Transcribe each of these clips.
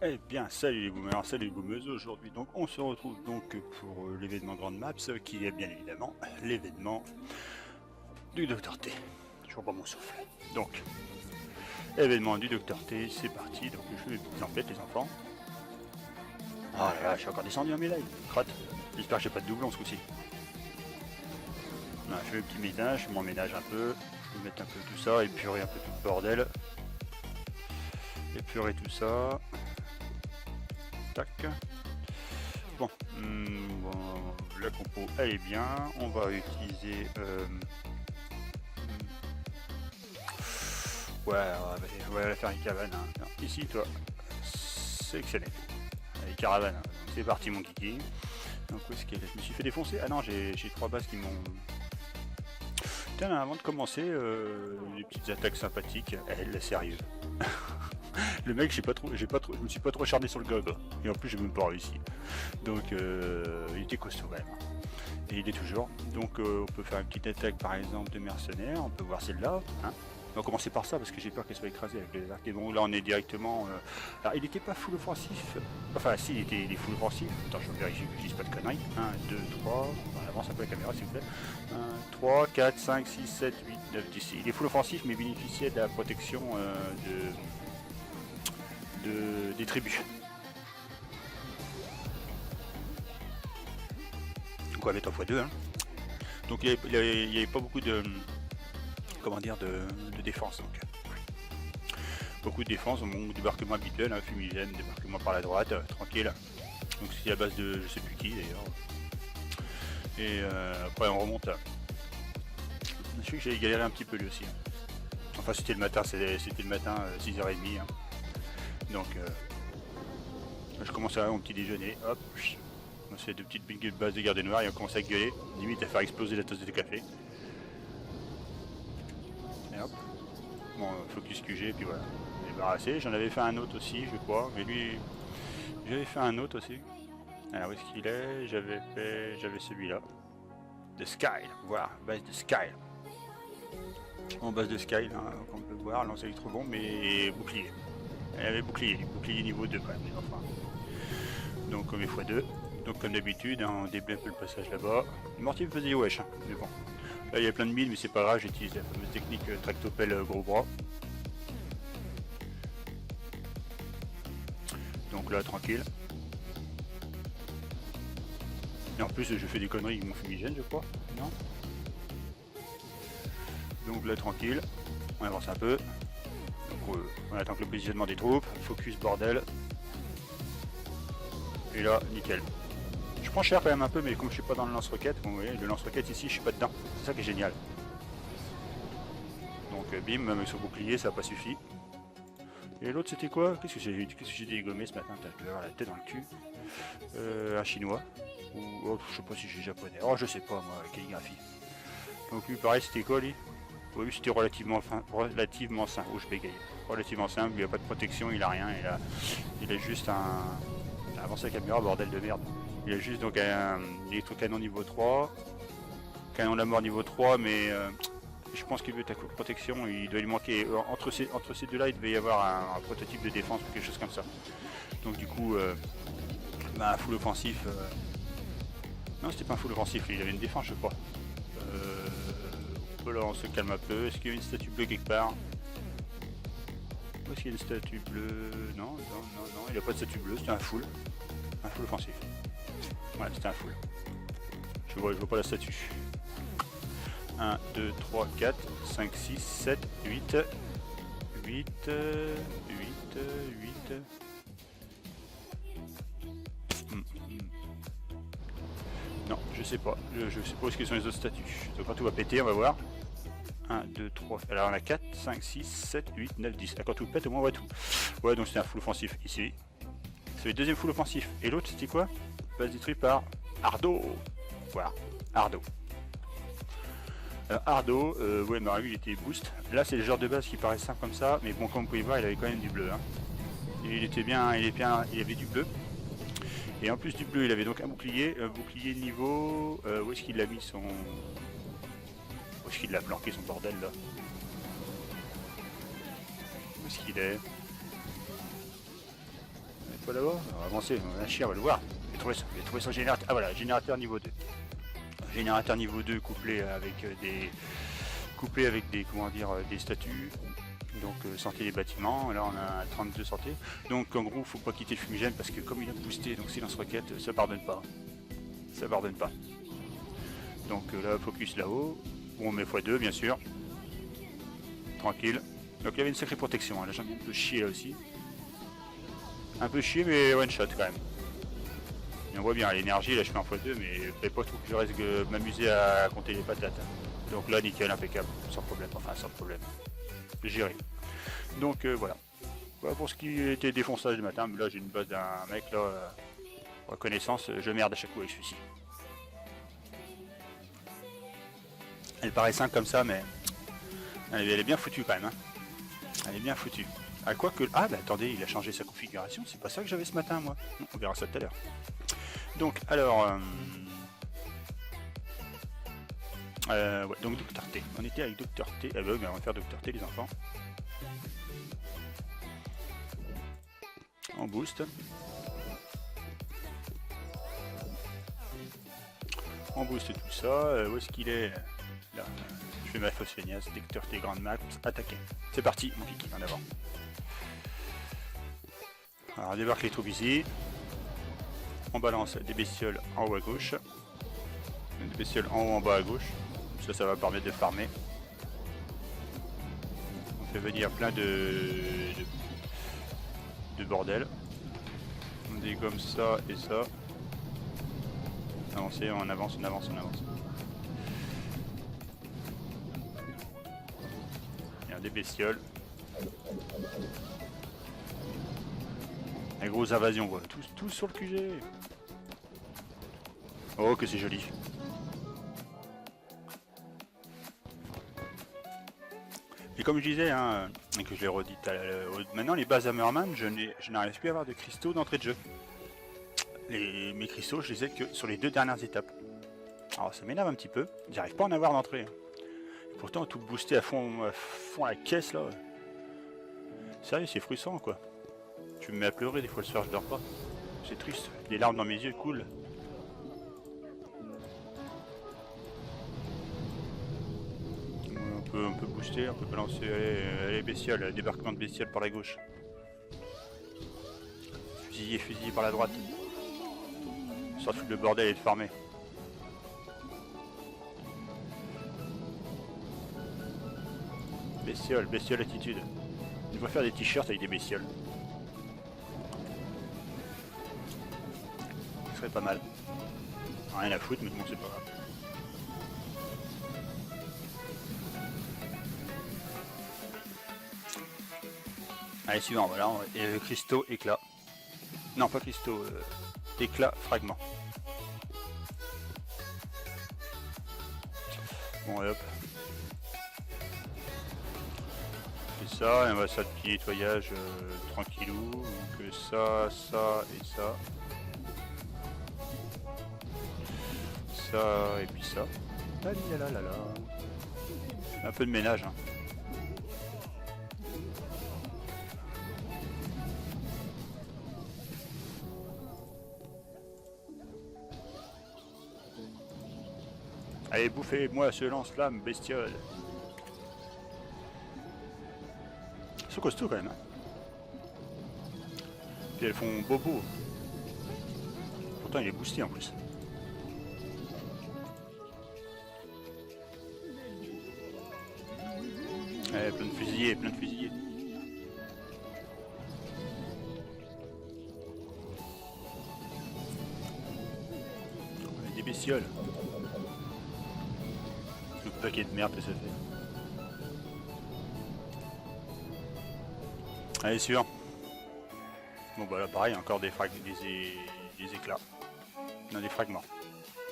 Eh bien, salut les boomers, salut les boomeuses. Aujourd'hui, donc, on se retrouve donc pour l'événement Grande Maps, qui est bien évidemment l'événement du Docteur T. Je reprends mon souffle. Donc, événement du Docteur T, c'est parti. Donc, je vais vous embêter les enfants. Oh là là, je suis encore descendu en mes lives. Crotte. J'espère que j'ai pas de doublon ce coup-ci. Je fais un petit ménage, je m'emménage un peu. Je vais mettre un peu tout ça, épurer un peu tout le bordel. Épurer tout ça. Tac. Bon, la compo elle est bien. On va utiliser ouais, on va faire une cabane, hein. Non, ici toi, sélectionné. Allez, caravane, c'est parti mon kiki. Donc où est-ce qu'elle est? Je me suis fait défoncer. Ah non, j'ai 3 bases qui m'ont... Tiens, avant de commencer, des petites attaques sympathiques. Elle, sérieux. Le mec, je me suis pas trop acharné sur le gob. Et en plus, j'ai même pas réussi. Donc, il était costaud quand même. Et il est toujours. Donc, on peut faire une petite attaque par exemple de mercenaires. On peut voir celle-là. Hein. On va commencer par ça parce que j'ai peur qu'elle soit écrasée avec les arcs. Et bon, là, on est directement. Alors, il n'était pas full offensif. Enfin, si, il est full offensif. Attends, je vais vérifier que je dise pas de conneries. 1, 2, 3. On avance un peu la caméra, s'il vous plaît. 1, 3, 4, 5, 6, 7, 8, 9, 10. Il est full offensif, mais bénéficiait de la protection des tribus. Donc avec 3x2 hein. Donc il n'y avait pas beaucoup de comment dire de défense, donc beaucoup de défense, bon, débarquement habituel, hein, fumigène, débarquement par la droite, tranquille. Donc c'est à base de je sais plus qui d'ailleurs. Et après on remonte. Je sais que j'avais galéré un petit peu lui aussi. Enfin c'était le matin, 6h30. Hein. Donc je commence à mon petit déjeuner, hop, on fait 2 petites bases de garde noire et on commence à gueuler, limite à faire exploser la tasse de café. Et hop, bon, focus QG, et puis voilà, débarrassé. J'en avais fait un autre aussi, je crois, mais lui, j'avais fait un autre aussi. Alors où est-ce qu'il est? J'avais celui-là. The Sky, voilà, base de Sky. En base de Sky, hein, comme on peut voir, lancer électro-bombe mais bouclier. Elle avait bouclier niveau 2 quand même, enfin. Donc comme x2. Donc comme d'habitude, hein, on déblaye un peu le passage là-bas. Le mortier me faisait wesh, hein, mais bon. Là il y a plein de mines, mais c'est pas grave, j'utilise la fameuse technique tractopelle gros bras. Donc là tranquille. Et en plus je fais des conneries avec mon fumigène je crois, non? Donc là tranquille, on avance un peu. Donc on attend que le positionnement des troupes, focus bordel. Et là, nickel. Je prends cher quand même un peu, mais comme je suis pas dans le lance-roquette, vous voyez, le lance-roquette ici, je suis pas dedans. C'est ça qui est génial. Donc bim, même avec son bouclier, ça n'a pas suffi. Et l'autre c'était quoi? Qu'est-ce que j'ai dégommé ce matin? Je vais avoir la tête dans le cul. Un chinois. Ou oh, je sais pas si j'ai japonais. Oh je sais pas moi, calligraphie. Donc lui pareil c'était quoi lui? Oui c'était relativement simple. Oh je bégaye. Relativement simple, il n'y a pas de protection, il a rien, il a juste un. Avancez la caméra, bordel de merde. Il a juste donc un électrocanon niveau 3. Canon de la mort niveau 3, mais je pense qu'il veut ta protection, il doit lui manquer. Entre ces deux-là, il devait y avoir un prototype de défense ou quelque chose comme ça. Donc du coup, un full offensif. Non, c'était pas un full offensif, il avait une défense, je crois. Là, on se calme un peu. Est-ce qu'il y a une statue bleue quelque part? Où est-ce qu'il y a une statue bleue? Non, il n'y a pas de statue bleue, c'était un full. Un full offensif. Ouais, c'était un full. Je vois pas la statue. 1, 2, 3, 4, 5, 6, 7, 8, 8, 8, 8. Non, je sais pas. Je sais pas où sont les autres statues. Donc quand tout va péter, on va voir. 1, 2, 3. Alors on a 4, 5, 6, 7, 8, 9, 10. Quand tout pète, au moins on voit tout. Ouais, donc c'était un full offensif ici. C'est le deuxième full offensif. Et l'autre, c'était quoi? Base détruite par Ardo. Voilà, Ardo. Alors Ardo, ouais, bah lui il était boost. Là c'est le genre de base qui paraît simple comme ça, mais bon, comme vous pouvez voir, il avait quand même du bleu. Hein. Et il avait du bleu. Et en plus du bleu, il avait donc un bouclier niveau. Où est-ce qu'il a mis son. Où est-ce qu'il a planqué son bordel là? Où est-ce qu'il est? Faut d'abord avancer, un chien, on va le voir. J'ai trouvé son générateur. Ah voilà, générateur niveau 2. Générateur niveau 2 couplé avec des comment dire des statuts. Donc santé des bâtiments, là on a 32 santé. Donc en gros faut pas quitter le fumigène parce que comme il a boosté, donc silence roquette, ça pardonne pas. Ça pardonne pas. Donc là focus là-haut. On met x2 bien sûr. Tranquille. Donc il y avait une sacrée protection, hein. Là j'en ai un peu chier là aussi. Un peu chier mais one shot quand même. Et on voit bien l'énergie, là je fais un x2 mais il fallait pas trop que je reste m'amuser à compter les patates. Donc là nickel, impeccable, sans problème, enfin sans problème. Géré. Donc voilà. Voilà pour ce qui était défonçage du matin, mais là j'ai une base d'un mec là. Reconnaissance, je merde à chaque coup avec celui-ci. Elle paraît simple comme ça mais elle est bien foutue quand même. Hein. Elle est bien foutue. Ah quoi que. Ah bah attendez, il a changé sa configuration, c'est pas ça que j'avais ce matin moi. On verra ça tout à l'heure. Donc alors ouais, donc Dr T. On était avec Dr T. Eh ben, on va faire Dr T les enfants. On boost. On booste tout ça. Où est-ce qu'il est? Là. Je fais ma fausse feignasse. Dr T grande map. Attaquer. C'est parti, mon kiki en avant. Alors on débarque les troupes ici. On balance des bestioles en haut à gauche. Des bestioles en haut en bas à gauche. Ça va permettre de farmer. On fait venir plein de bordel. On dégomme ça et ça. Avancer, on avance, on avance, on avance. Il y a des bestioles. Les grosses invasions, quoi. Tous sur le QG. Oh, que c'est joli. Et comme je disais, hein, et que je l'ai redit maintenant, les bases Hammerman, je n'arrive plus à avoir de cristaux d'entrée de jeu. Mes cristaux, je les ai que sur les 2 dernières étapes. Alors ça m'énerve un petit peu, j'arrive pas à en avoir d'entrée. Et pourtant, tout boosté à fond à la caisse là. Sérieux, c'est frustrant quoi. Tu me mets à pleurer des fois le soir, je dors pas. C'est triste, des larmes dans mes yeux coulent. On peut booster, on peut balancer les bestioles, débarquement de bestioles par la gauche. Fusiller par la droite. Ça fout le bordel et de farmer. Bestiole attitude. Il faut faire des t-shirts avec des bestioles. Ce serait pas mal. Rien à foutre, mais bon, c'est pas grave. Allez, suivant, voilà. Et cristaux, éclat. Non, pas cristaux, éclat, fragment. Bon, et hop. Et ça, et on va faire petit nettoyage tranquillou. Donc ça, ça et ça. Ça et puis ça. Un peu de ménage, hein. Allez, bouffez-moi ce lance-flamme, bestiole. Ils sont costauds quand même. Hein. Puis elles font bobo. Pourtant il est boosté en plus. Ouais, plein de fusillés, plein de fusillés. Des bestioles. Le paquet de merde que ça fait. Allez, suivant. Bon bah là pareil, encore des éclats. Non, des fragments.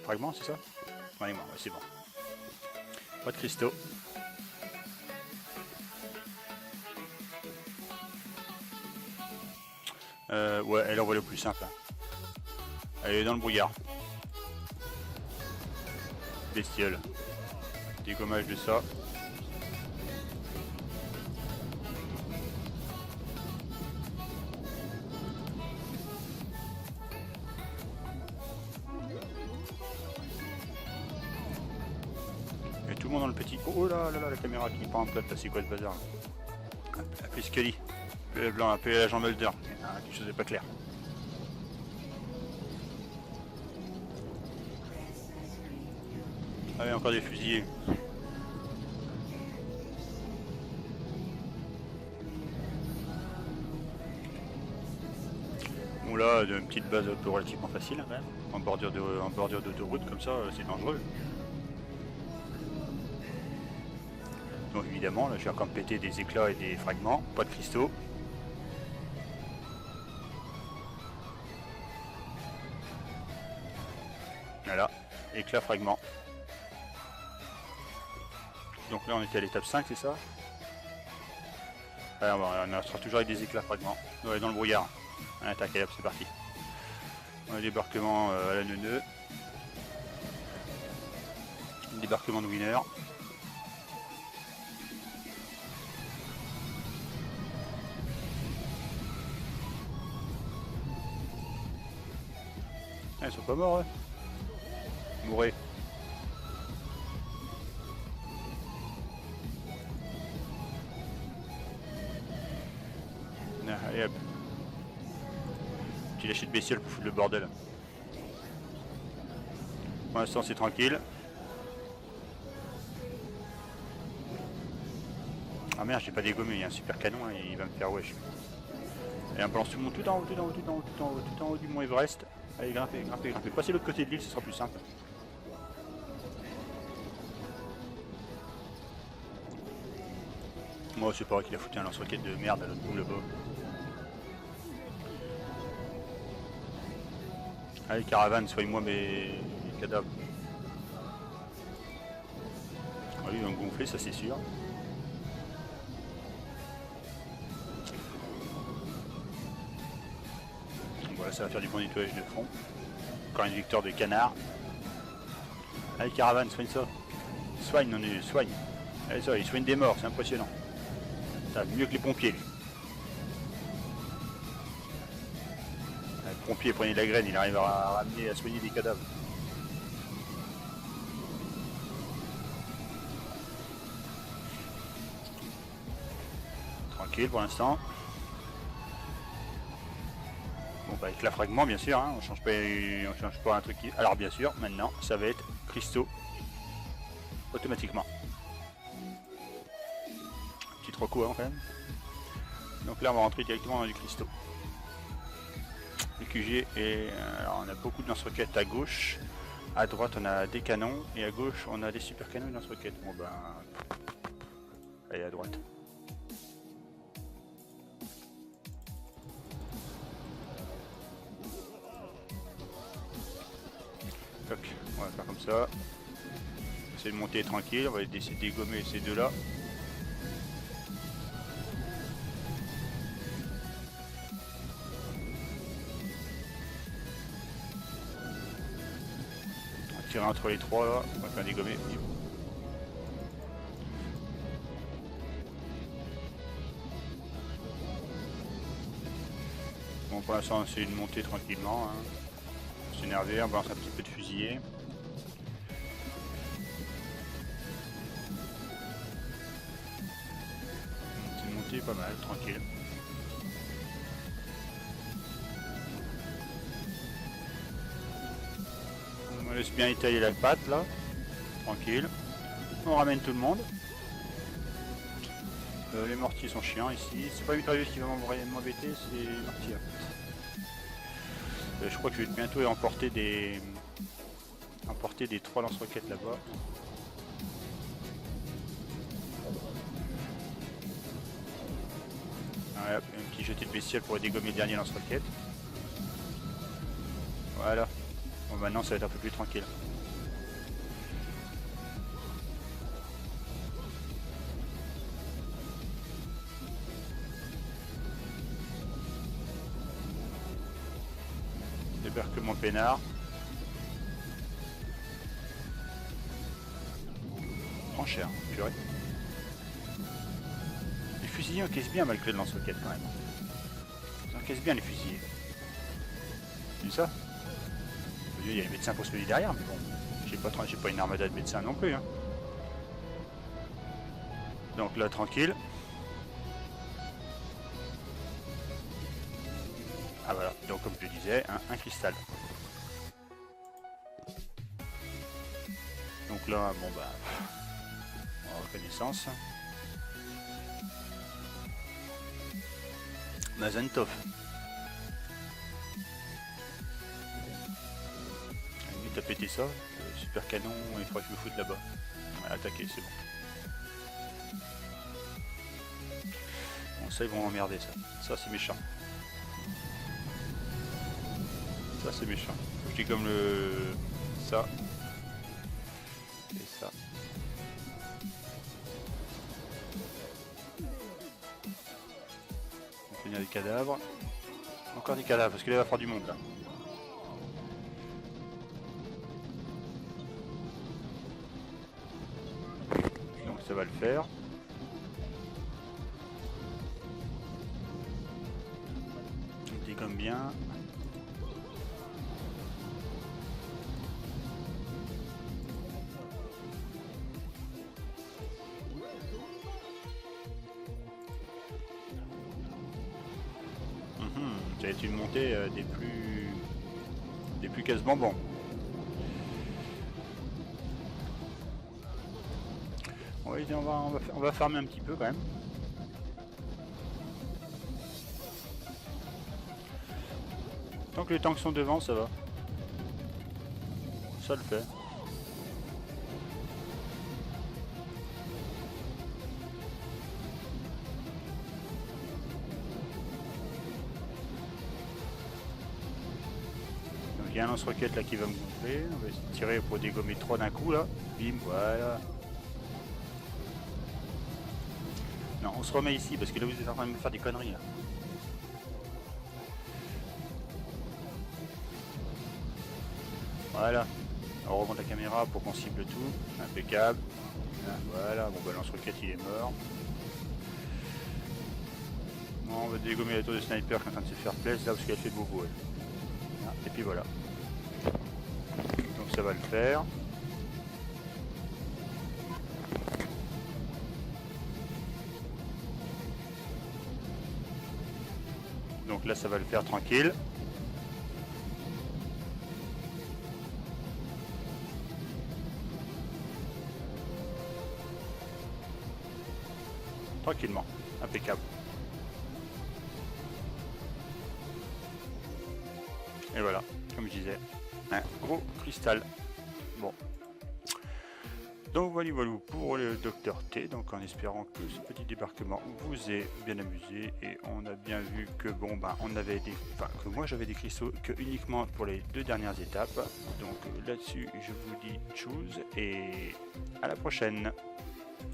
Fragments, c'est ça? Fragments, ouais, c'est bon. Pas de cristaux. Ouais, elle envoie le plus simple. Hein. Elle est dans le brouillard. Bestiole. Dégommage de ça. petit... Oh là là là, la caméra qui prend en plate, là, c'est quoi ce bazar là? Appelez Scully. Appelez le blanc, appelez l'agent Mulder. Ah, quelque chose n'est pas clair. Ah oui, encore des fusillés. Bon là, une petite base un peu relativement facile hein, quand même. En bordure d'autoroute comme ça, c'est dangereux. Donc évidemment, là je vais encore péter des éclats et des fragments, pas de cristaux. Voilà, éclat, fragment. Donc là on était à l'étape 5, c'est ça? Ouais, on sera toujours avec des éclats, fragments. Ouais, dans le brouillard. Attaque, allez hop, c'est parti. Débarquement à la neuneu. Débarquement de Winner. Ah, ils sont pas morts, hein. Mourrez. Allez hop. Petit lâcher de bestiole pour foutre le bordel. Pour l'instant c'est tranquille. Ah merde, j'ai pas dégommé, il y a un super canon hein, il va me faire wesh. Allez, on balance tout le monde tout en haut, tout en haut, tout en haut, tout en haut, tout en haut du mont Everest. Allez, grimpez, grimpez, grimpez. Passez de l'autre côté de l'île, ce sera plus simple. Moi, c'est pas vrai qu'il a foutu un lance-roquette de merde à l'autre bout là-bas. Allez, caravane, soigne-moi mes cadavres. Ah, ils vont gonfler, ça c'est sûr. Voilà, ça va faire du bon nettoyage de fond. Encore une victoire de canard. Allez, caravane, soigne ça. Soigne, non, soigne. Allez, ça, il soigne des morts, c'est impressionnant. Ça, mieux que les pompiers, lui. Le pompier prenait de la graine, il arrive à ramener, à soigner des cadavres. Tranquille pour l'instant. Bon bah avec la fragment bien sûr, hein, on change pas un truc qui... Alors bien sûr, maintenant ça va être cristaux automatiquement. Petit troco hein, quand même. Donc là on va rentrer directement dans du cristaux. Le QG et alors on a beaucoup de lance-roquettes à gauche. À droite on a des canons et à gauche on a des super canons et lance-roquettes. Bon ben... Allez à droite. On va faire comme ça. Essayer de monter tranquille, on va essayer de dégommer ces deux là. On va tirer entre les trois là, on va faire dégommer. Bon pour l'instant on essaie de monter tranquillement. Hein. S'énerver, on balance un petit peu de fusillé. C'est monté pas mal, tranquille. On laisse bien étaler la patte là, tranquille. On ramène tout le monde. Les mortiers sont chiants ici. C'est pas Mitrailleuse qui va m'embêter, c'est les mortiers. Je crois que je vais bientôt emporter des 3 lance-roquettes là-bas. Voilà, un petit jeté de bestiole pour dégommer le dernier lance-roquette. Voilà. Bon maintenant ça va être un peu plus tranquille. Débarquement peinard. Prends cher, purée. Les fusiliers encaissent bien malgré le lance-roquette quand même. Ils encaissent bien les fusiliers. C'est vu ça? Il y a les médecins pour se mettre derrière, mais bon. J'ai pas une armada de médecins non plus. Hein. Donc là, tranquille. Ah voilà, donc comme je le disais, un cristal. Donc là, bon bah, reconnaissance. Mazentov. Lui, t'as pété ça. Super canon, il faudrait que je me foute là-bas. Ouais, attaquer, c'est bon. Bon, ça, ils vont emmerder ça. Ça, c'est méchant. Ça, c'est méchant. Faut que je dis comme le... ça. Et ça. On peut venir des cadavres. Encore des cadavres, parce que là, il va faire du monde, là. Donc, ça va le faire. On dégomme bien. Ça va être une montée des plus quasiment bons. Oui, on va farmer un petit peu quand même. Tant que les tanks sont devant, ça va. Ça le fait. Il y a un lance-roquette là qui va me gonfler. On va essayer de tirer pour dégommer 3 d'un coup là. Bim, voilà. Non, on se remet ici parce que là vous êtes en train de me faire des conneries là. Voilà. On remonte la caméra pour qu'on cible tout. Impeccable. Voilà, bon bah lance-roquette il est mort. Bon, on va dégommer la tour de sniper qui est en train de se faire place là parce qu'elle fait bobo. Et puis voilà. Donc ça va le faire. Donc là ça va le faire tranquille. Tranquillement. Impeccable. Et voilà, comme je disais, un gros cristal. Bon. Donc voilà pour le Docteur T, donc en espérant que ce petit débarquement vous ait bien amusé, et on a bien vu que bon ben on avait que moi j'avais des cristaux que uniquement pour les 2 dernières étapes. Donc là-dessus je vous dis tchuss et à la prochaine.